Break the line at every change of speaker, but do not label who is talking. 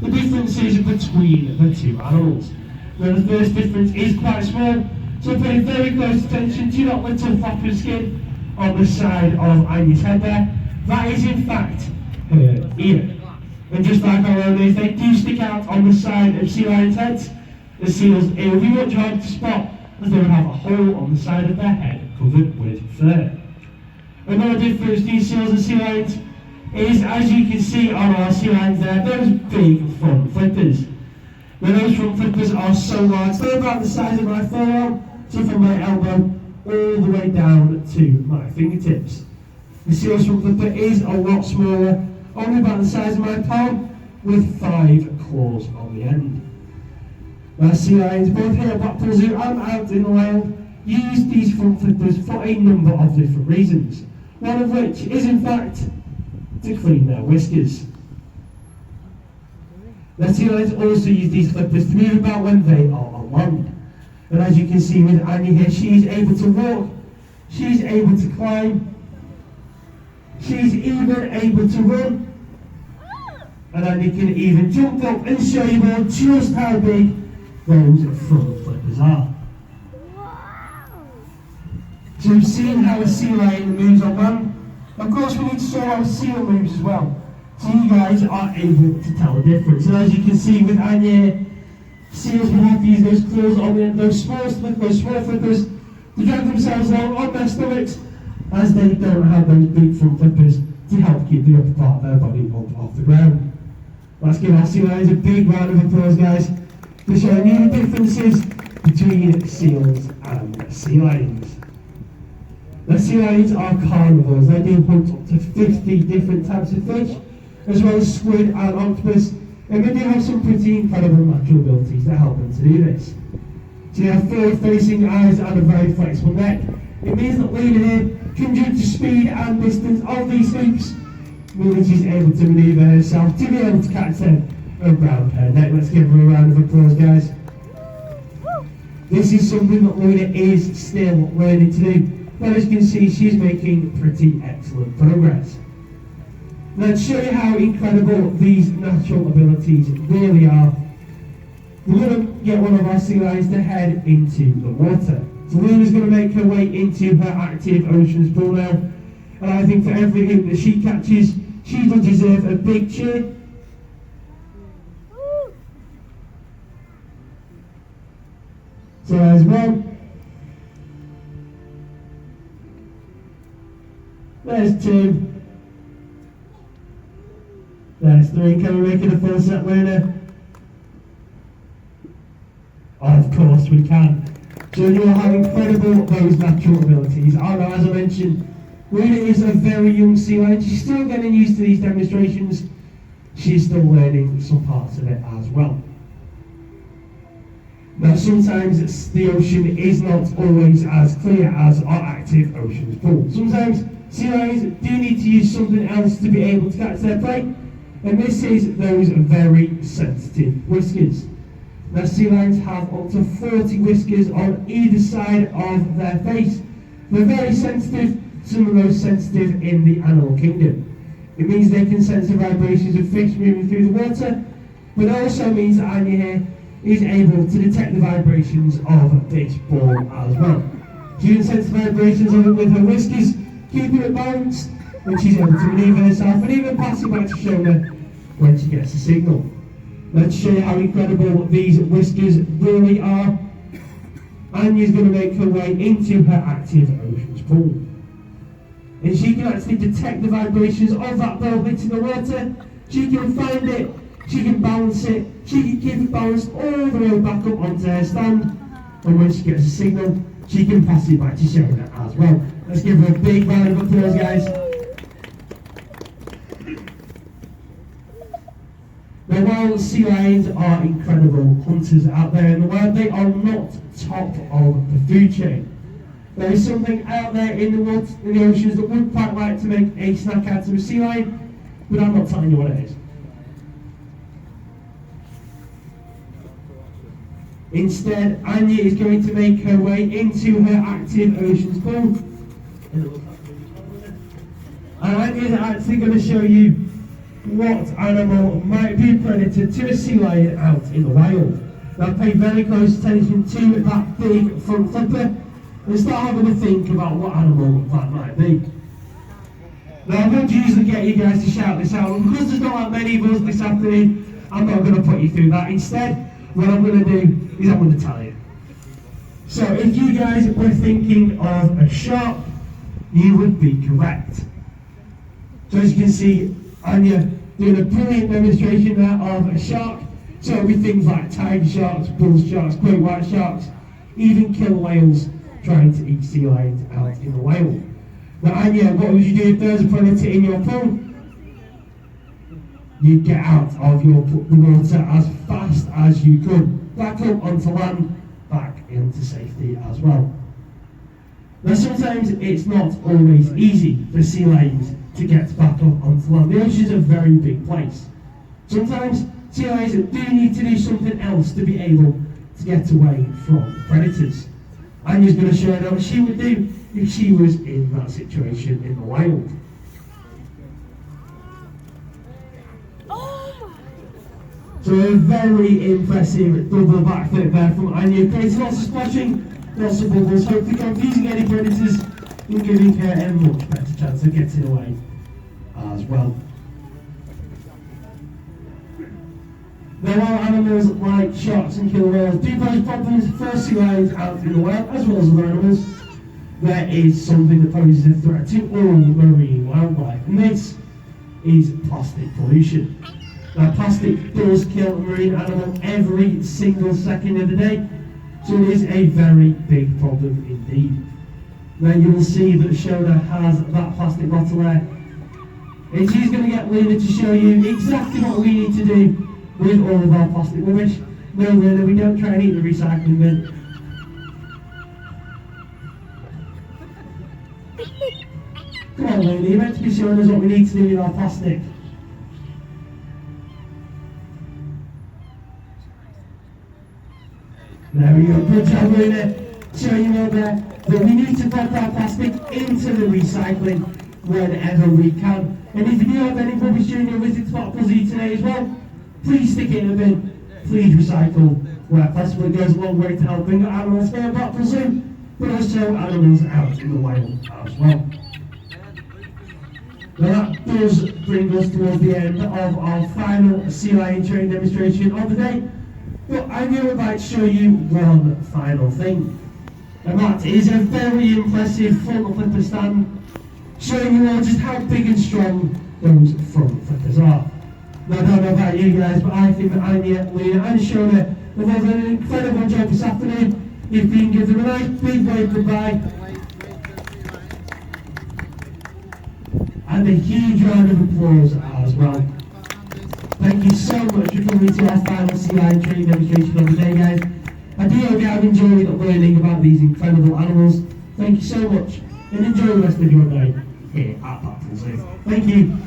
the differences between the two animals. Now the first difference is quite small, so pay very close attention to that little flap of skin on the side of Anya's head there. That is in fact her ear. And just like our own ears, they do stick out on the side of sea lions' heads. The seals' ear will be much harder to spot, as they would have a hole on the side of their head covered with fur. Another difference between seals and sea lions is, as you can see on our sea lions there, those big front flippers. Now those front flippers are so large, they're about the size of my forearm, so from my elbow all the way down to my fingertips. The seal's front flipper is a lot smaller, only about the size of my palm, with 5 claws on the end. Now sea lions, both here at Blackpool Zoo and out in the wild, use these front flippers for a number of different reasons, one of which is in fact to clean their whiskers. Now sea lions also use these flippers to move about when they are on land. And as you can see with Anya here, she's able to walk, she's able to climb, she's even able to run, and Anya can even jump up and show you all just how big those front flippers are. So we've seen how a sea lion moves on land. Of course we need to show how a seal moves as well, so you guys are able to tell the difference. And as you can see with Anya, seals will have to use those claws on the end, those small flippers, to drag themselves along on their stomachs, as they don't have those big front flippers to help keep the upper part of their body up off the ground. Let's give our sea lions a big round of applause, guys, to show you the differences between seals and sea lions. The sea lions are carnivores. They do hunt up to 50 different types of fish, as well as squid and octopus, and they do have some pretty incredible natural abilities that help them to do this. So they have forward-facing eyes and a very flexible neck. It means that Lena here can judge the speed and distance of these hoops, meaning she's able to manoeuvre herself to be able to catch them around her neck. Let's give her a round of applause, guys. This is something that Lena is still learning to do, but as you can see, she's making pretty excellent progress. Now to show you how incredible these natural abilities really are, we're going to get one of our sea lions to head into the water. So Luna's going to make her way into her active oceans pool now, and I think for every hoop that she catches, she does deserve a big cheer. So there's one, there's 2, there's 3. Can we make it a full set, Luna? Of course we can. So you how incredible those natural abilities are. Now, as I mentioned, Luna is a very young sea lion. She's still getting used to these demonstrations. She's still learning some parts of it as well. Now, sometimes the ocean is not always as clear as our active oceans pool. Sometimes sea lions do need to use something else to be able to catch their prey, and this is those very sensitive whiskers. Now, sea lions have up to 40 whiskers on either side of their face. They're very sensitive, some of the most sensitive in the animal kingdom. It means they can sense the vibrations of fish moving through the water, but it also means that Anya here is able to detect the vibrations of this ball as well. She can sense the vibrations of it with her whiskers, keeping it balanced, and she's able to manoeuvre herself and even pass it back to shoulder when she gets a signal. Let's show you how incredible these whiskers really are. Anya's going to make her way into her active oceans pool. And she can actually detect the vibrations of that ball hitting the water. She can find it, she can balance it, she can keep it balanced all the way back up onto her stand. And when she gets a signal, she can pass it back to shoulder as well. Let's give her a big round of applause, guys. Now, while sea lions are incredible hunters out there in the world, they are not top of the food chain. There is something out there in the water, in the oceans, that would quite like to make a snack out of a sea lion, but I'm not telling you what it is. Instead, Anya is going to make her way into her active oceans pool. And Anya is actually going to show you what animal might be a predator to a sea lion out in the wild. Now pay very close attention to that big front flipper and start having to think about what animal that might be. Now I would usually get you guys to shout this out, but because there's not that many of us this afternoon, I'm not going to put you through that. Instead, what I'm going to do is I'm going to tell you. So if you guys were thinking of a shark, you would be correct. So as you can see, Anya doing a brilliant demonstration there of a shark. So it'll be things like tiger sharks, bull sharks, great white sharks, even killer whales trying to eat sea lions out in the wild. Now Anya, what would you do if there's a predator in your pool? You'd get out of the water as fast as you could, back up onto land, back into safety as well. Now sometimes it's not always easy for sea lions to get back up onto land. The ocean's a very big place. Sometimes sea lions do need to do something else to be able to get away from predators. Anya's going to share what she would do if she was in that situation in the wild. So a very impressive double backflip there from Anya, creating lots of splashing, lots of bubbles, hopefully confusing any predators and giving her a much better chance of getting away as well. There are animals like sharks and killer whales do pose problems for sea lions out in the wild, as well as other animals. There is something that poses a threat to all marine wildlife, and this is plastic pollution. Now plastic does kill a marine animal every single second of the day, so it is a very big problem indeed. Now you will see that Shona has that plastic bottle there, and she's going to get Lena to show you exactly what we need to do with all of our plastic rubbish. No Lena, we don't try and eat the recycling bin. Come on Lena, you're meant to be showing us what we need to do with our plastic. There we go, good job Lena, showing you there that we need to put our plastic into the recycling whenever we can. And if you do have any rubbish during your visit to Blackpool today as well, please stick it in the bin, please recycle where possible. It goes a long way to help bring animals here at Blackpool Zoo, but also animals out in the wild as well. Now that does bring us towards the end of our final sea lion training demonstration of the day. But I would like to show you one final thing, and that is a very impressive front flipper stand, showing you all just how big and strong those front flippers are. Now I don't know about you guys, but I think that Anya, Lena and Shona have done an incredible job this afternoon. If we can give them a nice big wave goodbye, and a huge round of applause as well. Thank you so much for coming to our final sea lion training demonstration of the day, guys. I do hope you have enjoyed learning about these incredible animals. Thank you so much, and enjoy the rest of your day here at Blackpool Zoo. Thank you.